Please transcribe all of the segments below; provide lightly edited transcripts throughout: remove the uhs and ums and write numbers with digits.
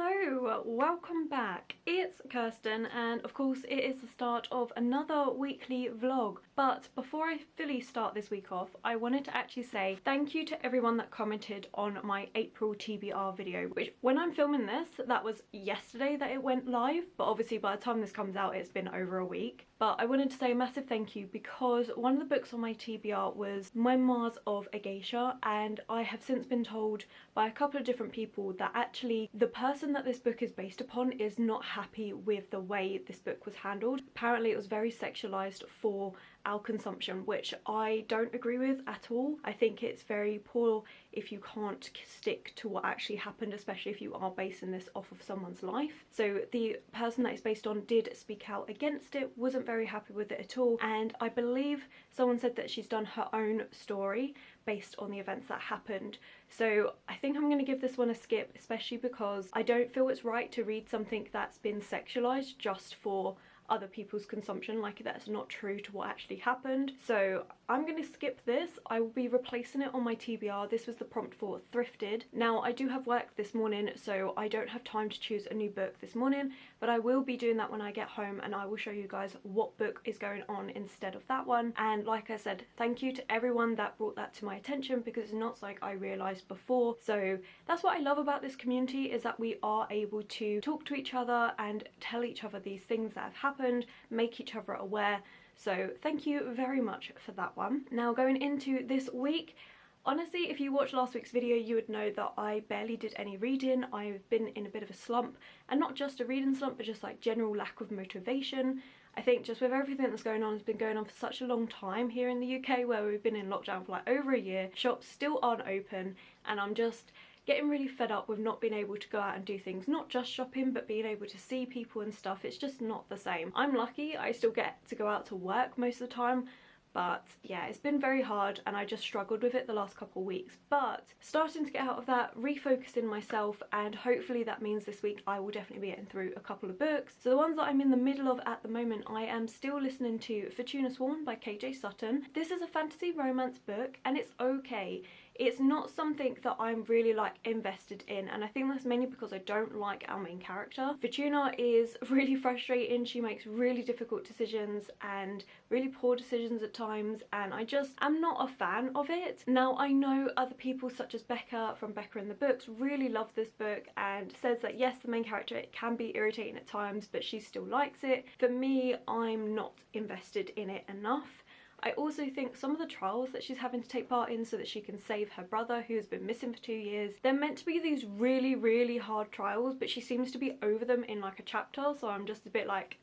Hello, welcome back. It's Kirsten and of course it is the start of another weekly vlog. But before I fully start this week off, I wanted to actually say thank you to everyone that commented on my April TBR video, which when I'm filming this, that was yesterday that it went live, but obviously by the time this comes out it's been over a week. But I wanted to say a massive thank you because one of the books on my TBR was Memoirs of a Geisha, and I have since been told by a couple of different people that actually the person that this book is based upon is not happy with the way this book was handled. Apparently it was very sexualized for our consumption, which I don't agree with at all. I think it's very poor if you can't stick to what actually happened, especially if you are basing this off of someone's life. So the person that it's based on did speak out against it, wasn't very happy with it at all, and I believe someone said that she's done her own story based on the events that happened. So I think I'm going to give this one a skip, especially because I don't feel it's right to read something that's been sexualized just for other people's consumption. Like, that's not true to what actually happened. So I'm going to skip this. I will be replacing it on my TBR. This was the prompt for Thrifted. Now I do have work this morning, so I don't have time to choose a new book this morning, but I will be doing that when I get home, and I will show you guys what book is going on instead of that one. And like I said, thank you to everyone that brought that to my attention, because it's not like I realized before. So that's what I love about this community, is that we are able to talk to each other and tell each other these things that have happened, make each other aware. So thank you very much for that one. Now going into this week, honestly, if you watched last week's video, you would know that I barely did any reading. I've been in a bit of a slump, and not just a reading slump, but just like general lack of motivation. I think just with everything that's going on, has been going on for such a long time here in the UK, where we've been in lockdown for like over a year. Shops still aren't open, and I'm just getting really fed up with not being able to go out and do things, not just shopping, but being able to see people and stuff. It's just not the same. I'm lucky I still get to go out to work most of the time, but yeah, it's been very hard and I just struggled with it the last couple of weeks. But starting to get out of that, refocusing myself, and hopefully that means this week I will definitely be getting through a couple of books. So the ones that I'm in the middle of at the moment, I am still listening to Fortuna Swan by KJ Sutton. This is a fantasy romance book and it's okay. It's not something that I'm really like invested in, and I think that's mainly because I don't like our main character. Fortuna is really frustrating. She makes really difficult decisions and really poor decisions at times, and I just am not a fan of it. Now I know other people such as Becca from Becca in the Books really love this book and says that yes, the main character, it can be irritating at times, but she still likes it. For me, I'm not invested in it enough. I also think some of the trials that she's having to take part in so that she can save her brother who has been missing for 2 years, they're meant to be these really hard trials, but she seems to be over them in like a chapter, so I'm just a bit like,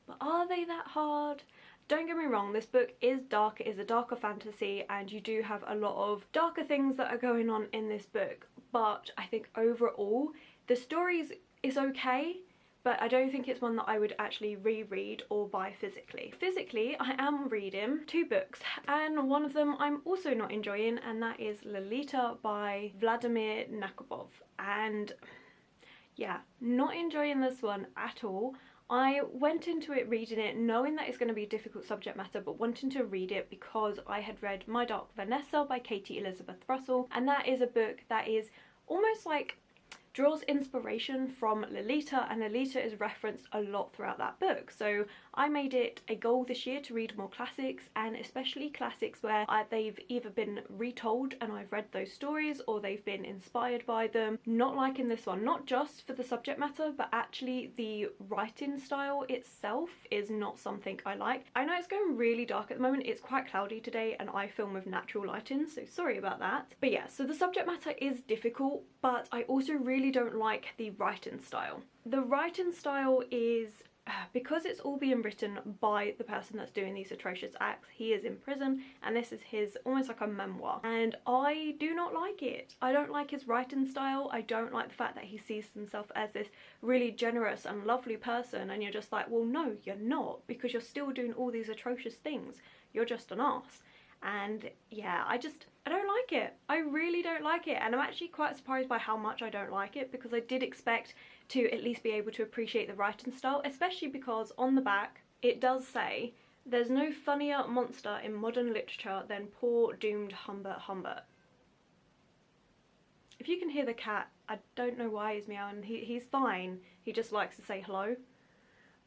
but are they that hard? Don't get me wrong, this book is dark, it is a darker fantasy, and you do have a lot of darker things that are going on in this book, but I think overall the story is okay. But I don't think it's one that I would actually reread or buy physically. Physically, I am reading 2 books, and one of them I'm also not enjoying, and that is Lolita by Vladimir Nabokov. And yeah, not enjoying this one at all. I went into it reading it knowing that it's going to be a difficult subject matter, but wanting to read it because I had read My Dark Vanessa by Katie Elizabeth Russell, and that is a book that is almost like draws inspiration from Lolita, and Lolita is referenced a lot throughout that book. So I made it a goal this year to read more classics, and especially classics where they've either been retold and I've read those stories, or they've been inspired by them. Not like in this one, not just for the subject matter, but actually the writing style itself is not something I like. I know it's going really dark at the moment, it's quite cloudy today and I film with natural lighting, so sorry about that. But yeah, so the subject matter is difficult, but I also really don't like the writing style. The writing style is, because it's all being written by the person that's doing these atrocious acts, he is in prison and this is his almost like a memoir, and I do not like it. I don't like his writing style. I don't like the fact that he sees himself as this really generous and lovely person, and you're just like, well no, you're not, because you're still doing all these atrocious things. You're just an arse. And yeah, I don't like it. I really don't like it, and I'm actually quite surprised by how much I don't like it, because I did expect to at least be able to appreciate the writing style, especially because on the back it does say, "There's no funnier monster in modern literature than poor doomed Humbert Humbert." If you can hear the cat I don't know why he's meowing. He's fine. He just likes to say hello.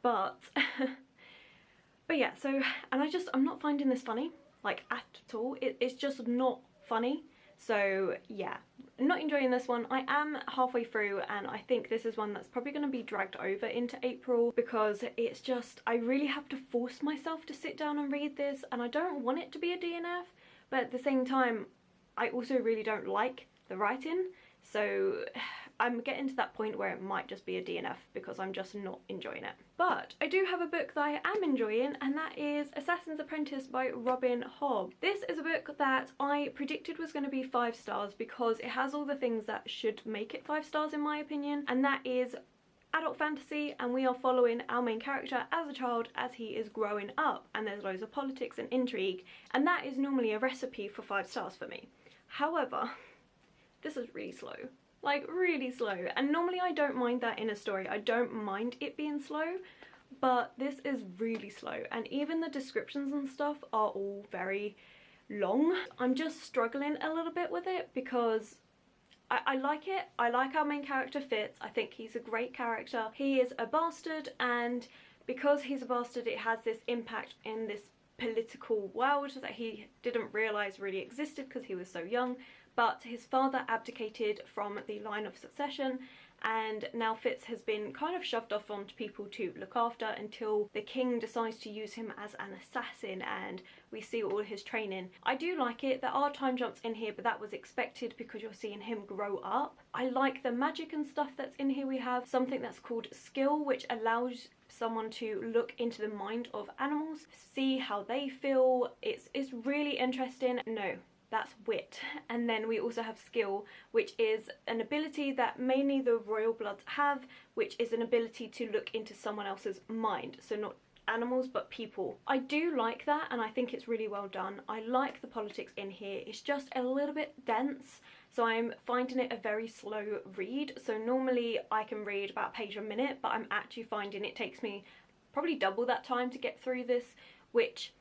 But but yeah, so, and I'm not finding this funny, like, at all. It's just not funny. So yeah, I'm not enjoying this one. I am halfway through, and I think this is one that's probably going to be dragged over into April, because it's just, I really have to force myself to sit down and read this, and I don't want it to be a DNF, but at the same time, I also really don't like the writing. So I'm getting to that point where it might just be a DNF because I'm just not enjoying it. But I do have a book that I am enjoying, and that is Assassin's Apprentice by Robin Hobb. This is a book that I predicted was going to be 5 stars because it has all the things that should make it 5 stars in my opinion, and that is adult fantasy, and we are following our main character as a child as he is growing up, and there's loads of politics and intrigue, and that is normally a recipe for 5 stars for me. However, this is really slow. Like, really slow. And normally I don't mind that in a story. I don't mind it being slow, but this is really slow. And even the descriptions and stuff are all very long. I'm just struggling a little bit with it because I like it. I like our main character Fitz. I think he's a great character. He is a bastard, and because he's a bastard, it has this impact in this political world that he didn't realise really existed because he was so young. But his father abdicated from the line of succession, and now Fitz has been kind of shoved off onto people to look after until the king decides to use him as an assassin, and we see all his training. I do like it. There are time jumps in here, but that was expected because you're seeing him grow up. I like the magic and stuff that's in here. We have something that's called skill, which allows someone to look into the mind of animals, see how they feel. It's really interesting. No, that's wit. And then we also have skill, which is an ability that mainly the royal bloods have, which is an ability to look into someone else's mind. So not animals, but people. I do like that, and I think it's really well done. I like the politics in here. It's just a little bit dense, so I'm finding it a very slow read. So normally I can read about a page a minute, but I'm actually finding it takes me probably double that time to get through this, which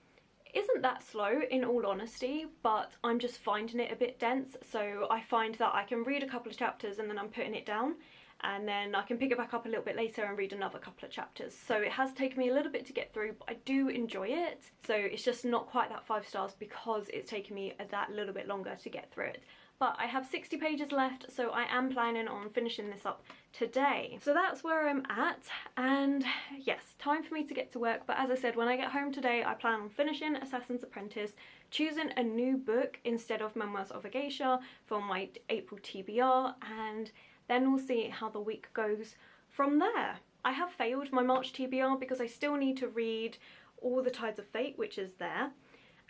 isn't that slow in all honesty, but I'm just finding it a bit dense. So I find that I can read a couple of chapters and then I'm putting it down, and then I can pick it back up a little bit later and read another couple of chapters. So it has taken me a little bit to get through, but I do enjoy it. So it's just not quite that 5 stars because it's taken me that little bit longer to get through it. But I have 60 pages left, so I am planning on finishing this up today. So that's where I'm at, and yes, time for me to get to work. But as I said, when I get home today, I plan on finishing Assassin's Apprentice, choosing a new book instead of Memoirs of a Geisha for my April TBR, and then we'll see how the week goes from there. I have failed my March TBR because I still need to read All the Tides of Fate, which is there.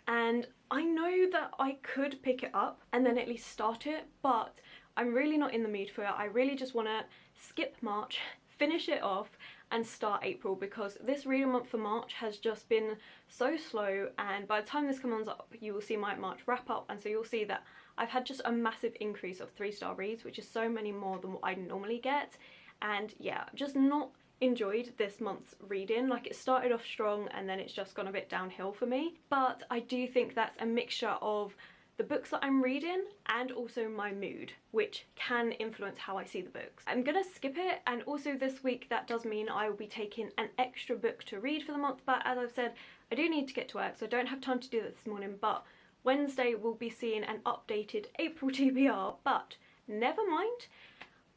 And I know that I could pick it up and then at least start it, but I'm really not in the mood for it. I really just want to skip March, finish it off and start April, because this reading month for March has just been so slow, and by the time this comes up you will see my March wrap up, and so you'll see that I've had just a massive increase of 3-star reads, which is so many more than what I normally get. And yeah, just not enjoyed this month's reading. Like, it started off strong and then it's just gone a bit downhill for me, but I do think that's a mixture of the books that I'm reading and also my mood, which can influence how I see the books. I'm gonna skip it, and also this week that does mean I will be taking an extra book to read for the month, but as I've said, I do need to get to work, so I don't have time to do that this morning. But Wednesday we'll be seeing an updated April TBR, but never mind.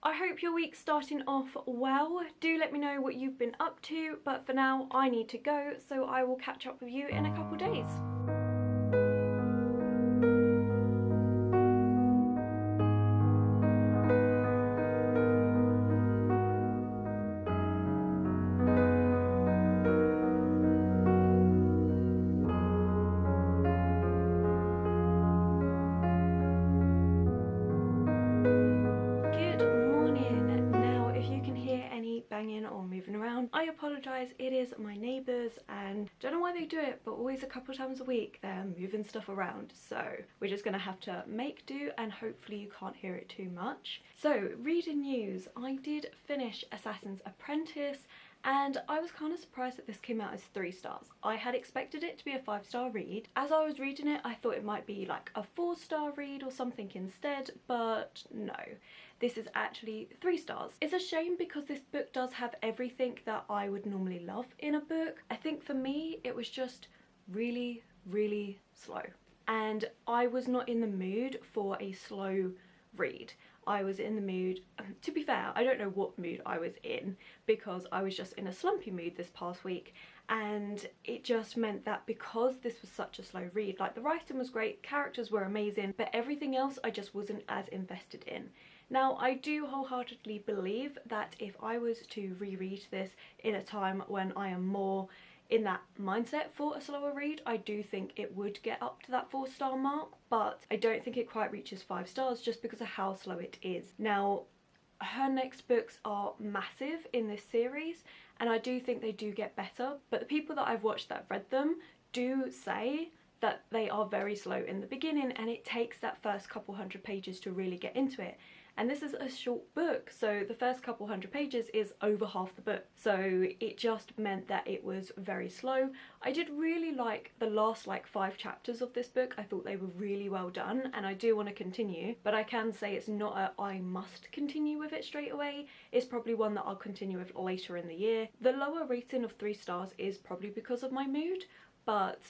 I hope your week's starting off well. Do let me know what you've been up to, but for now I need to go, so I will catch up with you in a couple days. Banging or moving around, I apologise. It is my neighbours, and don't know why they do it, but always a couple of times a week they're moving stuff around, so we're just gonna have to make do, and hopefully you can't hear it too much. So, reading news. I did finish Assassin's Apprentice, and I was kind of surprised that this came out as 3 stars. I had expected it to be a 5-star read. As I was reading it, I thought it might be like a 4-star read or something instead, but no. this is actually 3 stars. It's a shame because this book does have everything that I would normally love in a book. I think for me it was just really, really slow, and I was not in the mood for a slow read. I was in the mood, to be fair, I don't know what mood I was in because I was just in a slumpy mood this past week, and it just meant that because this was such a slow read, like the writing was great, characters were amazing, but everything else I just wasn't as invested in. Now, I do wholeheartedly believe that if I was to reread this in a time when I am more in that mindset for a slower read, I do think it would get up to that 4-star mark, but I don't think it quite reaches 5 stars just because of how slow it is. Now, her next books are massive in this series, and I do think they do get better, but the people that I've watched that have read them do say that they are very slow in the beginning and it takes that first couple hundred pages to really get into it. And this is a short book, so the first couple hundred pages is over half the book, so it just meant that it was very slow. I did really like the last like 5 chapters of this book. I thought they were really well done and I do want to continue, but I can say it's not a I must continue with it straight away. It's probably one that I'll continue with later in the year. The lower rating of 3 stars is probably because of my mood, but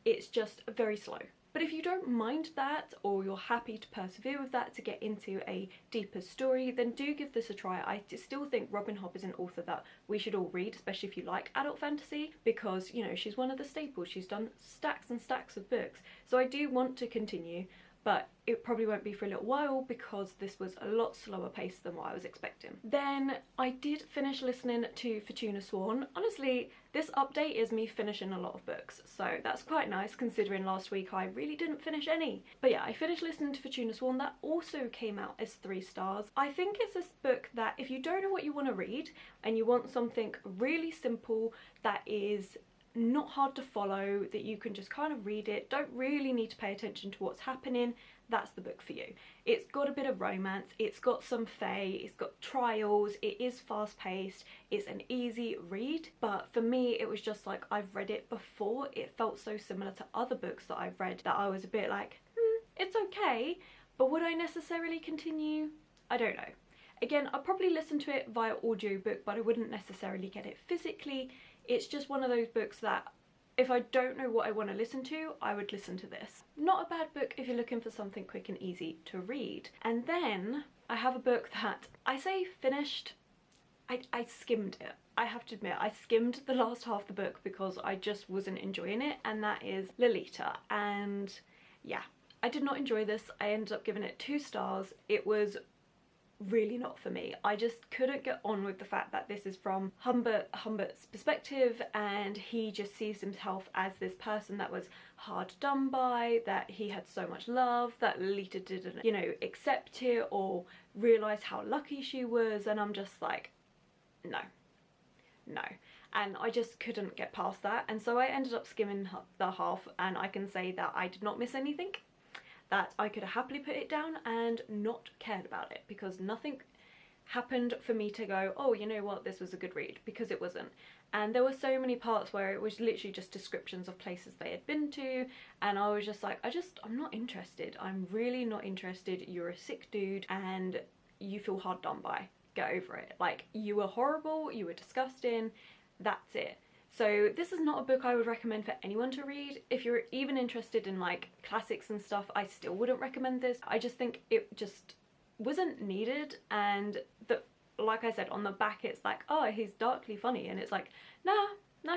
it's just very slow. But if you don't mind that, or you're happy to persevere with that to get into a deeper story, then do give this a try. I still think Robin Hobb is an author that we should all read, especially if you like adult fantasy, because, you know, she's one of the staples. She's done stacks and stacks of books. So I do want to continue, but it probably won't be for a little while because this was a lot slower paced than what I was expecting. Then I did finish listening to Fortuna Swan. Honestly, this update is me finishing a lot of books, so that's quite nice considering last week I really didn't finish any. But yeah, I finished listening to Fortuna Swan. That also came out as 3 stars. I think it's this book that if you don't know what you want to read and you want something really simple that is not hard to follow, that you can just kind of read it, don't really need to pay attention to what's happening, that's the book for you. It's got a bit of romance, it's got some fae, it's got trials, it is fast paced, it's an easy read, but for me it was just like I've read it before. It felt so similar to other books that I've read that I was a bit like, it's okay, but would I necessarily continue? I don't know. Again, I'll probably listen to it via audiobook, but I wouldn't necessarily get it physically. It's just one of those books that if I don't know what I want to listen to, I would listen to this. Not a bad book if you're looking for something quick and easy to read. And then I have a book that I say finished, I skimmed it. I have to admit, I skimmed the last half of the book because I just wasn't enjoying it, and that is Lolita. And yeah, I did not enjoy this. I ended up giving it 2 stars. It was really not for me. I just couldn't get on with the fact that this is from Humbert's perspective, and he just sees himself as this person that was hard done by, that he had so much love, that Lita didn't, you know, accept it or realise how lucky she was, and I'm just like, no. And I just couldn't get past that, and so I ended up skimming the half, and I can say that I did not miss anything, that I could have happily put it down and not cared about it, because nothing happened for me to go, oh, you know what, this was a good read, because it wasn't. And there were so many parts where it was literally just descriptions of places they had been to, and I was just like, I'm not interested. I'm really not interested. You're a sick dude and you feel hard done by. Get over it. Like, you were horrible, you were disgusting, that's it. So this is not a book I would recommend for anyone to read. If you're even interested in like classics and stuff, I still wouldn't recommend this. I just think it just wasn't needed, and like I said, on the back it's like, oh, he's darkly funny, and it's like, no,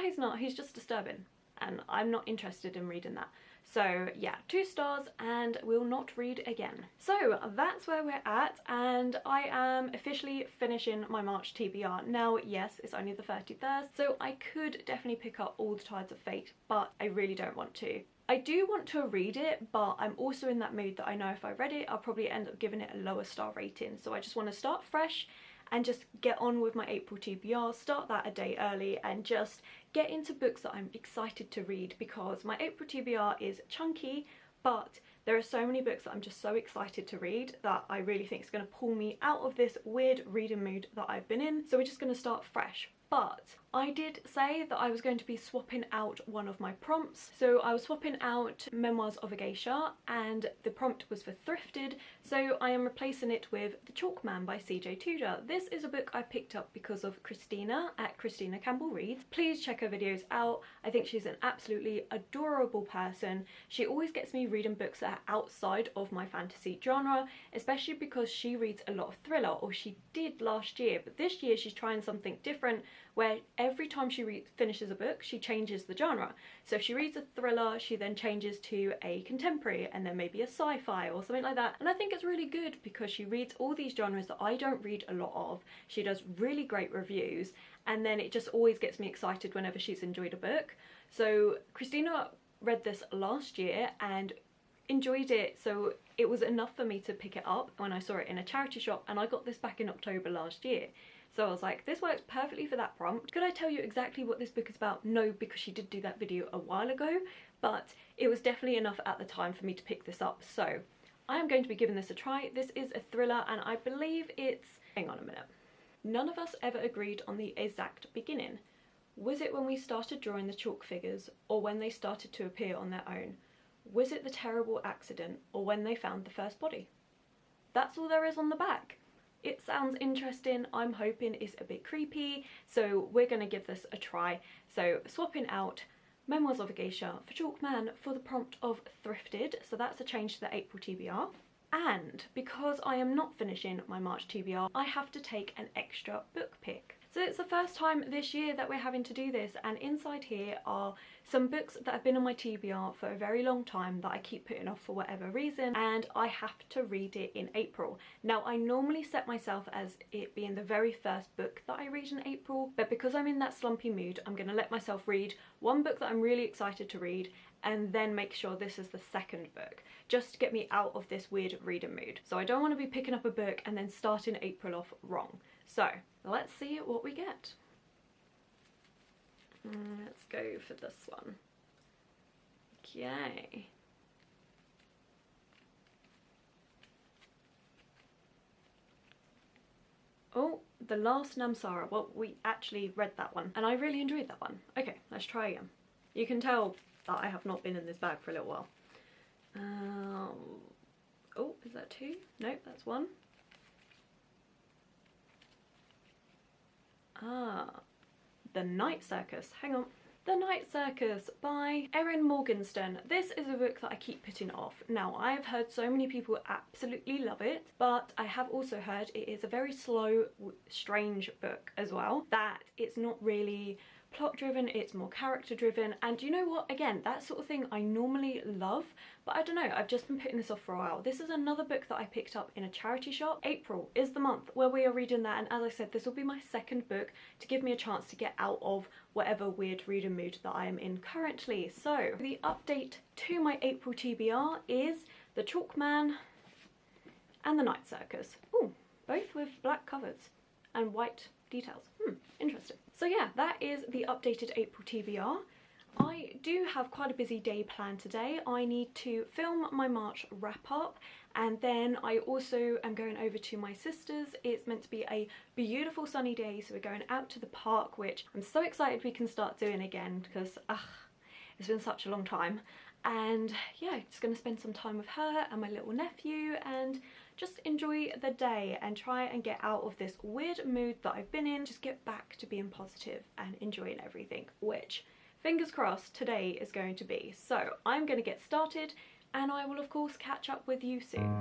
he's not, he's just disturbing, and I'm not interested in reading that. So yeah, 2 stars and will not read again. So that's where we're at, and I am officially finishing my March TBR. Now, yes, it's only the 31st, so I could definitely pick up All the Tides of Fate, but I really don't want to. I do want to read it, but I'm also in that mood that I know if I read it, I'll probably end up giving it a lower star rating. So I just want to start fresh and just get on with my April TBR, start that a day early, and just get into books that I'm excited to read, because my April TBR is chunky, but there are so many books that I'm just so excited to read that I really think is going to pull me out of this weird reading mood that I've been in. So we're just going to start fresh. But I did say that I was going to be swapping out one of my prompts. So I was swapping out Memoirs of a Geisha, and the prompt was for Thrifted, so I am replacing it with The Chalk Man by CJ Tudor. This is a book I picked up because of Christina at Christina Campbell Reads. Please check her videos out. I think she's an absolutely adorable person. She always gets me reading books that are outside of my fantasy genre, especially because she reads a lot of thriller, or she did last year, but this year she's trying something different where every time she finishes a book she changes the genre. So if she reads a thriller, she then changes to a contemporary and then maybe a sci-fi or something like that, and I think it's really good because she reads all these genres that I don't read a lot of. She does really great reviews, and then it just always gets me excited whenever she's enjoyed a book. So Christina read this last year and enjoyed it, so it was enough for me to pick it up when I saw it in a charity shop, and I got this back in October last year. So I was like, this works perfectly for that prompt. Could I tell you exactly what this book is about? No, because she did do that video a while ago, but it was definitely enough at the time for me to pick this up. So I am going to be giving this a try. This is a thriller, and I believe it's... hang on a minute. None of us ever agreed on the exact beginning. Was it when we started drawing the chalk figures, or when they started to appear on their own? Was it the terrible accident, or when they found the first body? That's all there is on the back. It sounds interesting. I'm hoping it's a bit creepy, so we're going to give this a try. So swapping out Memoirs of a Geisha for Chalk Man for the prompt of Thrifted, so that's a change to the April TBR. And because I am not finishing my March TBR, I have to take an extra book pick. So it's the first time this year that we're having to do this, and inside here are some books that have been on my TBR for a very long time that I keep putting off for whatever reason, and I have to read it in April. Now I normally set myself as it being the very first book that I read in April, but because I'm in that slumpy mood, I'm going to let myself read one book that I'm really excited to read and then make sure this is the second book, just to get me out of this weird reading mood. So I don't want to be picking up a book and then starting April off wrong. So let's see what we get. Let's go for this one. Okay. Oh, The Last Namsara. Well, we actually read that one and I really enjoyed that one. Okay, let's try again. You can tell that I have not been in this bag for a little while. Oh, is that two? No, that's one. Ah, The Night Circus. Hang on. The Night Circus by Erin Morgenstern. This is a book that I keep putting off. Now, I have heard so many people absolutely love it, but I have also heard it is a very slow, strange book as well, that it's not really plot driven, it's more character driven, and you know what, again, that sort of thing I normally love, but I don't know, I've just been putting this off for a while. This is another book that I picked up in a charity shop. April is the month where we are reading that, and as I said, this will be my second book to give me a chance to get out of whatever weird reading mood that I am in currently. So the update to my April TBR is The Chalk Man and The Night Circus. Ooh, both with black covers and white details. Interesting. So yeah, that is the updated April TBR. I do have quite a busy day planned today. I need to film my March wrap up, and then I also am going over to my sister's. It's meant to be a beautiful sunny day, so we're going out to the park, which I'm so excited we can start doing again because it's been such a long time. And yeah, just going to spend some time with her and my little nephew and just enjoy the day and try and get out of this weird mood that I've been in. Just get back to being positive and enjoying everything, which fingers crossed today is going to be. So I'm going to get started, and I will of course catch up with you soon.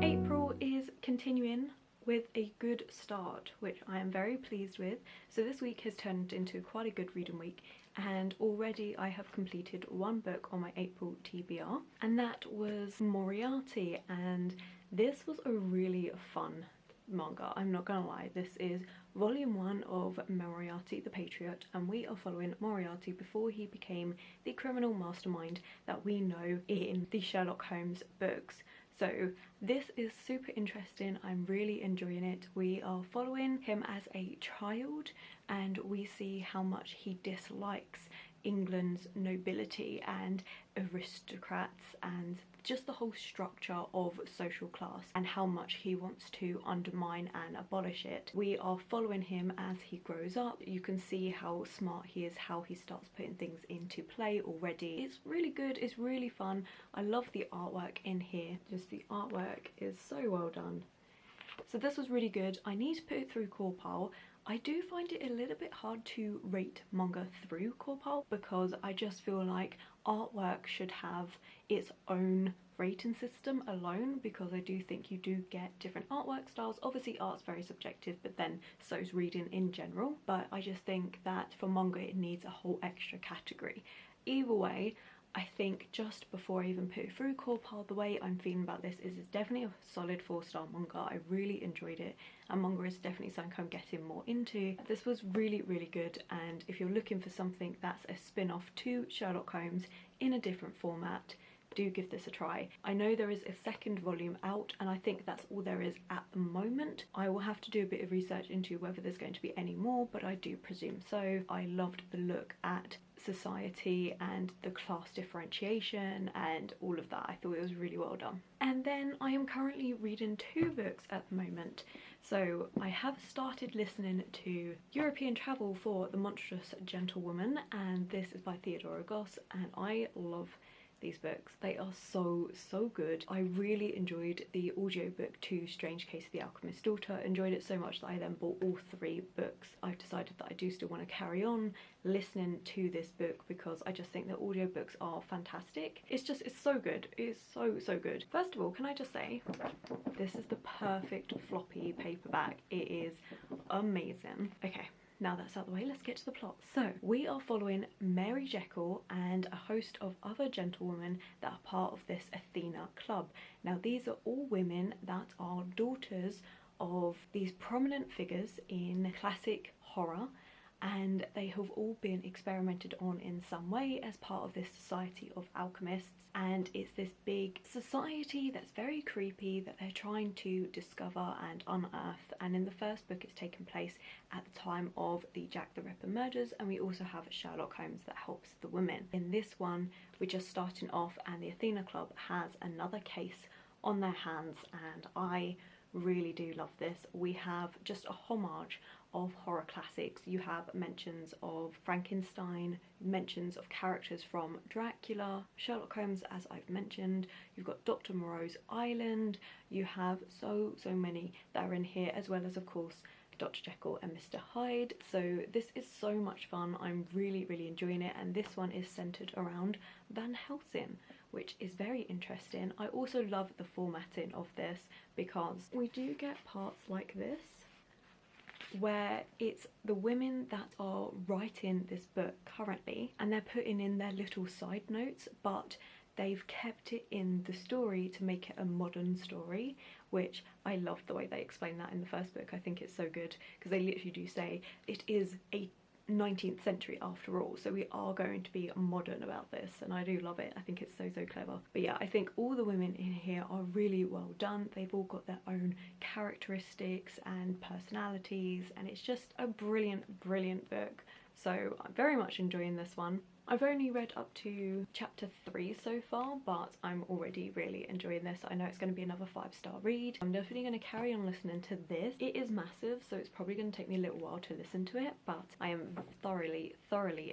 April is continuing with a good start, which I am very pleased with. So this week has turned into quite a good reading week, and already I have completed one book on my April TBR, and that was Moriarty, and this was a really fun manga, I'm not gonna lie. This is volume 1 of Moriarty the Patriot, and we are following Moriarty before he became the criminal mastermind that we know in the Sherlock Holmes books. So this is super interesting. I'm really enjoying it. We are following him as a child and we see how much he dislikes England's nobility and aristocrats and just the whole structure of social class and how much he wants to undermine and abolish it. We are following him as he grows up. You can see how smart he is, how he starts putting things into play already. It's really good, it's really fun. I love the artwork in here. Just the artwork is so well done. So this was really good. I need to put it through Core Pile. I do find it a little bit hard to rate manga through Core Pile because I just feel like artwork should have its own rating system alone, because I do think you do get different artwork styles. Obviously art's very subjective, but then so's reading in general. But I just think that for manga it needs a whole extra category. Either way, I think just before I even put it through Core Pile, the way I'm feeling about this is it's definitely a solid 4-star manga. I really enjoyed it, and manga is definitely something I'm getting more into. This was really, really good, and if you're looking for something that's a spin-off to Sherlock Holmes in a different format, do give this a try. I know there is a second volume out and I think that's all there is at the moment. I will have to do a bit of research into whether there's going to be any more, but I do presume so. I loved the look at society and the class differentiation and all of that. I thought it was really well done. And then I am currently reading 2 books at the moment. So I have started listening to European Travel for the Monstrous Gentlewoman, and this is by Theodora Goss, and I love these books. They are so good. I really enjoyed the audiobook to Strange Case of the Alchemist's Daughter. Enjoyed it so much that I then bought all 3 books. I've decided that I do still want to carry on listening to this book because I just think the audiobooks are fantastic. It's so good. It's so good. First of all, can I just say this is the perfect floppy paperback. It is amazing. Okay, now that's out of the way, let's get to the plot. So we are following Mary Jekyll and a host of other gentlewomen that are part of this Athena club. Now these are all women that are daughters of these prominent figures in classic horror, and they have all been experimented on in some way as part of this society of alchemists. And it's this big society that's very creepy that they're trying to discover and unearth. And in the first book it's taken place at the time of the Jack the Ripper murders, and we also have Sherlock Holmes that helps the women. In this one we're just starting off and the Athena Club has another case on their hands, and I really do love this. We have just a homage of horror classics. You have mentions of Frankenstein, mentions of characters from Dracula, Sherlock Holmes as I've mentioned, you've got Dr. Moreau's Island, you have so many that are in here, as well as of course Dr. Jekyll and Mr. Hyde. So this is so much fun. I'm really enjoying it, and this one is centered around Van Helsing, which is very interesting. I also love the formatting of this because we do get parts like this where it's the women that are writing this book currently and they're putting in their little side notes, but they've kept it in the story to make it a modern story, which I love the way they explain that in the first book. I think it's so good because they literally do say it is a 19th century after all, so we are going to be modern about this, and I do love it. I think it's so clever. But yeah, I think all the women in here are really well done. They've all got their own characteristics and personalities, and it's just a brilliant book. So I'm very much enjoying this one. I've only read up to chapter 3 so far, but I'm already really enjoying this. I know it's going to be another 5-star read. I'm definitely going to carry on listening to this. It is massive, so it's probably going to take me a little while to listen to it, but I am thoroughly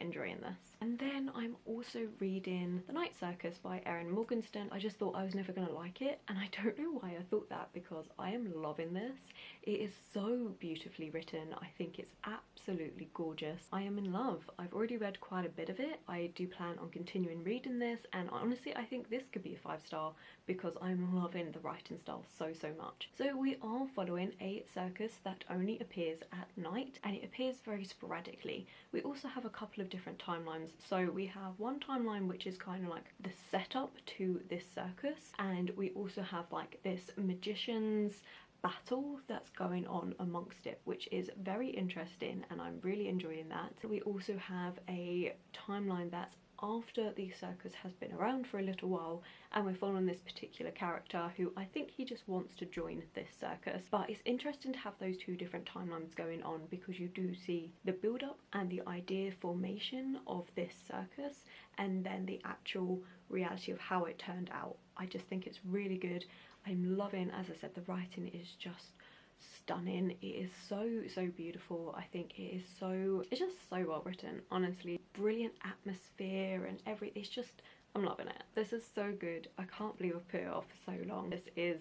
enjoying this. And then I'm also reading The Night Circus by Erin Morgenstern. I just thought I was never going to like it, and I don't know why I thought that because I am loving this. It is so beautifully written. I think it's absolutely gorgeous. I am in love. I've already read quite a bit of it. I do plan on continuing reading this, and honestly I think this could be a 5-star because I'm loving the writing style so much. So we are following a circus that only appears at night, and it appears very sporadically. We also have a couple of different timelines. So we have one timeline which is kind of like the setup to this circus, and we also have like this magician's battle that's going on amongst it, which is very interesting, and I'm really enjoying that. We also have a timeline that's after the circus has been around for a little while, and we're following this particular character who I think he just wants to join this circus. But it's interesting to have those two different timelines going on, because you do see the build-up and the idea formation of this circus, and then the actual reality of how it turned out. I just think it's really good. I'm loving, as I said, the writing is just stunning. It is so beautiful. I think it's just so well written, honestly. Brilliant atmosphere and it's just, I'm loving it. This is so good. I can't believe I've put it off for so long. This is,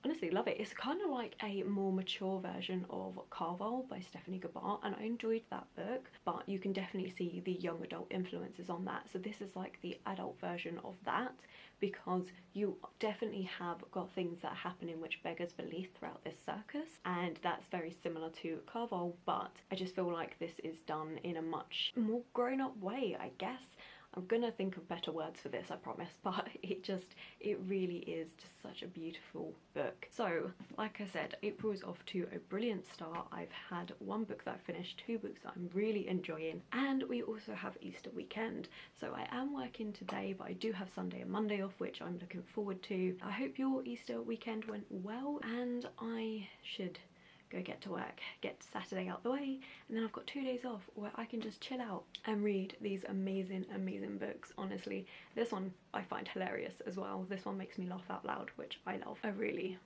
honestly, love it. It's kind of like a more mature version of Carval by Stephanie Gabbard, and I enjoyed that book, but you can definitely see the young adult influences on that. So this is like the adult version of that, because you definitely have got things that are happening which beggars belief throughout this circus, and that's very similar to Carval, but I just feel like this is done in a much more grown-up way, I guess. I'm gonna think of better words for this, I promise, but it really is just such a beautiful book. So, like I said, April is off to a brilliant start. I've had one book that I finished, two books that I'm really enjoying, and we also have Easter weekend. So I am working today, but I do have Sunday and Monday off, which I'm looking forward to. I hope your Easter weekend went well, and I should go get to work, get Saturday out the way, and then I've got 2 days off where I can just chill out and read these amazing books. Honestly, this one I find hilarious as well. This one makes me laugh out loud, which I love. A really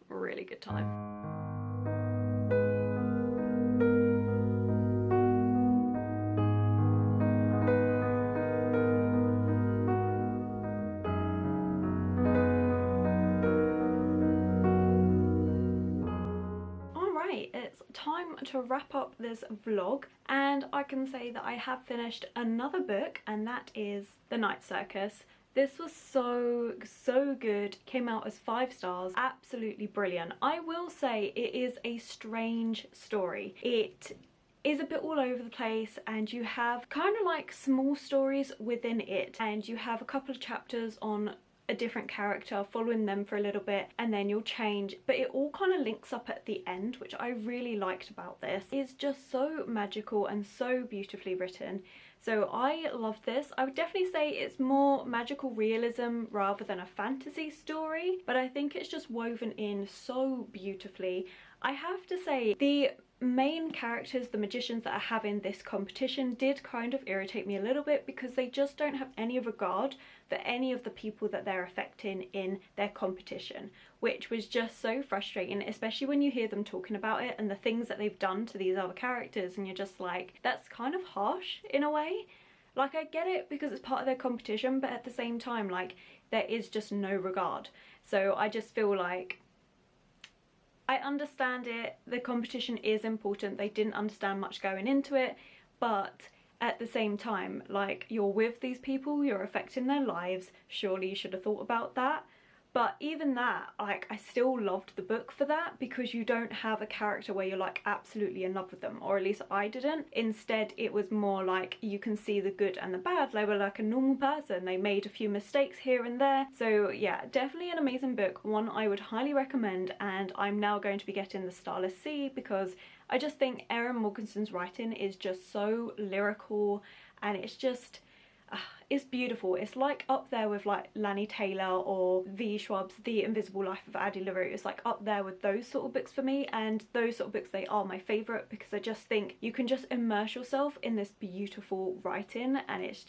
good time. It's time to wrap up this vlog, and I can say that I have finished another book, and that is The Night Circus. This was so good. Came out as 5 stars. Absolutely brilliant. I will say it is a strange story. It is a bit all over the place, and you have kind of like small stories within it, and you have a couple of chapters on a different character, following them for a little bit, and then you'll change, but it all kind of links up at the end, which I really liked about this. It's just so magical and so beautifully written. So I love this. I would definitely say it's more magical realism rather than a fantasy story, but I think it's just woven in so beautifully. I have to say, the main characters, the magicians that are having this competition, did kind of irritate me a little bit, because they just don't have any regard for any of the people that they're affecting in their competition, which was just so frustrating, especially when you hear them talking about it and the things that they've done to these other characters, and you're just like, that's kind of harsh in a way. Like, I get it because it's part of their competition, but at the same time, like, there is just no regard. So I just feel like, I understand it, the competition is important, they didn't understand much going into it, but at the same time, like, you're with these people, you're affecting their lives, surely you should have thought about that. But even that, like, I still loved the book for that, because you don't have a character where you're like absolutely in love with them, or at least I didn't. Instead, it was more like you can see the good and the bad. They were like a normal person, they made a few mistakes here and there. So yeah, definitely an amazing book, one I would highly recommend, and I'm now going to be getting the Starless Sea, because I just think Erin Morganson's writing is just so lyrical, and it's just, it's beautiful. It's like up there with like Lani Taylor or V. Schwab's The Invisible Life of Addie LaRue. It's like up there with those sort of books for me, and those sort of books, they are my favourite, because I just think you can just immerse yourself in this beautiful writing, and it's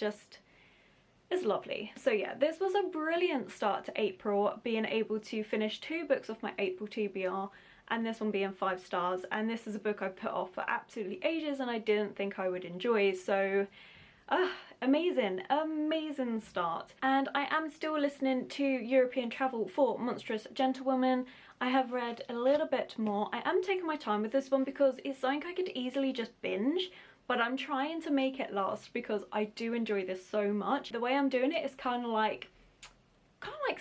lovely. So yeah, this was a brilliant start to April, being able to finish 2 books off my April TBR, and this one being 5 stars, and this is a book I put off for absolutely ages and I didn't think I would enjoy. So amazing start. And I am still listening to European Travel for Monstrous Gentlewoman. I have read a little bit more. I am taking my time with this one because it's something I could easily just binge, but I'm trying to make it last because I do enjoy this so much. The way I'm doing it is kind of like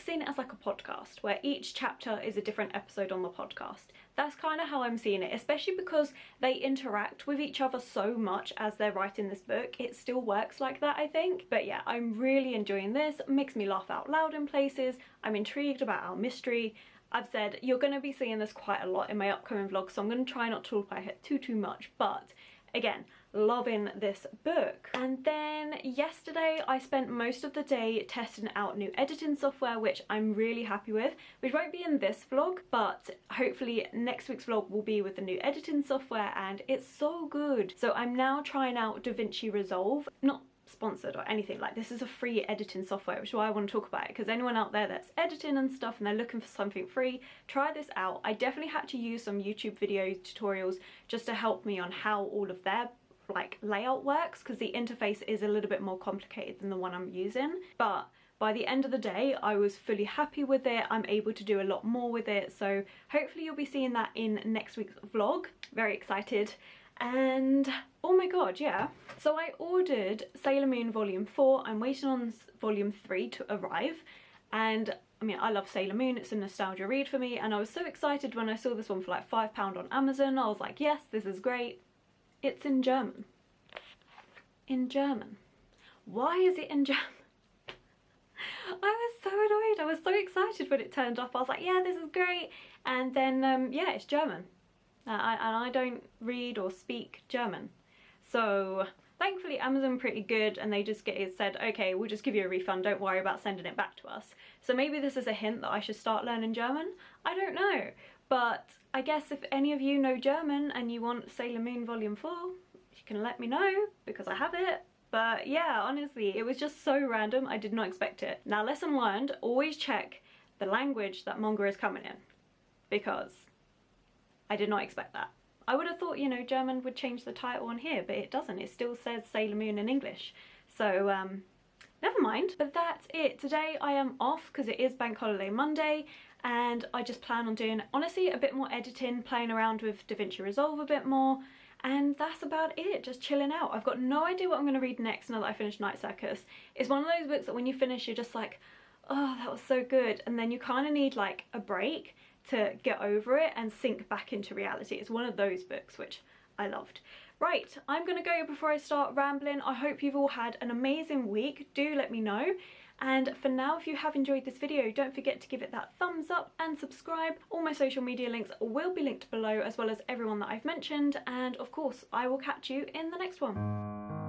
seeing it as like a podcast, where each chapter is a different episode on the podcast. That's kind of how I'm seeing it, especially because they interact with each other so much as they're writing this book. It still works like that, I think. But yeah, I'm really enjoying this. It makes me laugh out loud in places. I'm intrigued about our mystery. I've said you're going to be seeing this quite a lot in my upcoming vlogs, so I'm going to try not to talk about it too much. But again, loving this book. And then yesterday I spent most of the day testing out new editing software, which I'm really happy with, which won't be in this vlog, but hopefully next week's vlog will be with the new editing software, and it's so good. So I'm now trying out Davinci Resolve. Not sponsored or anything, like this is a free editing software, which is why I want to talk about it, because anyone out there that's editing and stuff and they're looking for something free, try this out. I definitely had to use some YouTube video tutorials just to help me on how all of their like layout works, because the interface is a little bit more complicated than the one I'm using, but by the end of the day I was fully happy with it. I'm able to do a lot more with it, so hopefully you'll be seeing that in next week's vlog. Very excited. And oh my god, yeah, so I ordered Sailor Moon volume 4. I'm waiting on volume 3 to arrive, and I mean, I love Sailor Moon, it's a nostalgia read for me, and I was so excited when I saw this one for like £5 on Amazon. I was like, yes, this is great. It's in German. In German. Why is it in German? I was so annoyed. I was so excited when it turned up. I was like, yeah, this is great. And then, yeah, it's German. And I don't read or speak German. So thankfully Amazon pretty good, and they just said, okay, we'll just give you a refund, don't worry about sending it back to us. So maybe this is a hint that I should start learning German. I don't know. But I guess if any of you know German and you want Sailor Moon Volume 4, you can let me know, because I have it. But yeah, honestly, it was just so random. I did not expect it. Now, lesson learned, always check the language that manga is coming in, because I did not expect that. I would have thought, you know, German would change the title on here, but it doesn't. It still says Sailor Moon in English. So, never mind. But that's it. Today I am off because it is Bank Holiday Monday, and I just plan on doing, honestly, a bit more editing, playing around with Davinci Resolve a bit more, and that's about it. Just chilling out. I've got no idea what I'm going to read next now that I finish Night Circus. It's one of those books that when you finish, you're just like, oh, that was so good, and then you kind of need like a break to get over it and sink back into reality. It's one of those books which I loved. Right, I'm gonna go before I start rambling. I hope you've all had an amazing week. Do let me know. And for now, if you have enjoyed this video, don't forget to give it that thumbs up and subscribe. All my social media links will be linked below, as well as everyone that I've mentioned. And of course, I will catch you in the next one.